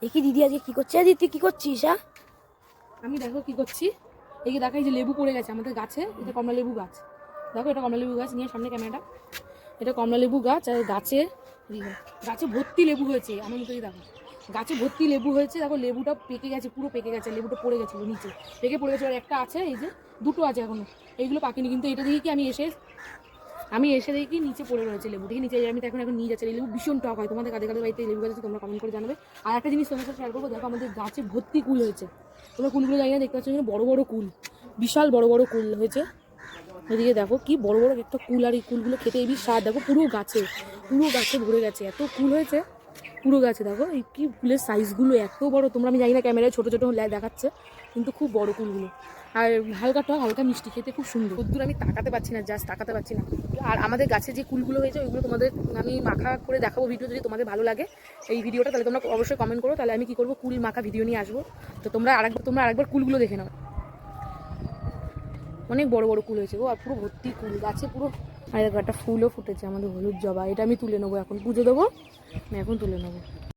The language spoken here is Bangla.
দেখি দিদি আজকে কি করছে। দিদি তুই কি করছিস? হ্যাঁ আমি দেখো কি করছি, এই যে যে লেবু পড়ে গেছে আমাদের গাছে। এটা কমলা লেবু গাছ, দেখো এটা কমলা লেবু গাছ, নিয়ে সামনে ক্যামেরাটা। এটা কমলা লেবু গাছ, আর গাছে গাছে ভর্তি লেবু হয়েছে। আমার মুখে দেখো, গাছে ভর্তি লেবু হয়েছে। দেখো লেবুটা পেকে গেছে, পুরো পেকে গেছে, লেবুটা পড়ে গেছিলো নিচে, পেকে পড়ে গেছে। আর একটা আছে, এই যে দুটো আছে এখনো, এইগুলো পাকেনি। কিন্তু এটা দেখি কি আমি এসে দেখি নিচে পড়ে রয়েছে লেবু, দেখি নিচে। আমি তো এখন নিয়ে যাচ্ছি। এই লেবু ভীষণ টক হয়। তোমাদের কাদের কাদের বাড়িতে এই লেবু গাছ আছে তোমরা কমেন্ট করে জানাবে। আর একটা জিনিস তোমার সাথে শেয়ার করবো, দেখো আমাদের গাছে ভর্তি কুল হয়েছে। তোমরা কুলগুলো জানি না, দেখতে পাচ্ছ বড় বড় কুল, বিশাল বড় বড় কুল হয়েছে। এদিকে দেখো কি বড় বড় একটা কুল, আর এই কুলগুলো খেতে এই স্বাদ। দেখো পুরো গাছে ভরে গেছে, এত কুল হয়েছে পুরো গাছে। দেখো এই কি কুলের সাইজগুলো এত বড়, তোমরা আমি জানি না ক্যামেরায় ছোটো ছোটো দেখাচ্ছে, কিন্তু খুব বড় কুলগুলো। আর হালকা মিষ্টি, খেতে খুব সুন্দর। কদ্দুর আমি তাকাতে পারছি না, জাস্ট তাকাতে পারছি না। আর আমাদের গাছে যে কুলগুলো হয়েছে ওইগুলো তোমাদের আমি মাখা করে দেখাবো ভিডিও। যদি তোমাদের ভালো লাগে এই ভিডিওটা, তাহলে তোমরা অবশ্যই কমেন্ট করো, তাহলে আমি কি করবো কুল মাখা ভিডিও নিয়ে আসবো। তো তোমরা আরেকবার কুলগুলো দেখে নাও। অনেক বড় বড় কুল হয়েছে গো, আর পুরো ভর্তি কুল গাছে পুরো। আর একটা ফুলও ফুটেছে আমাদের হলুদ জবা, এটা আমি তুলে নেবো, এখন পুজো দেবো, আমি এখন তুলে নেবো।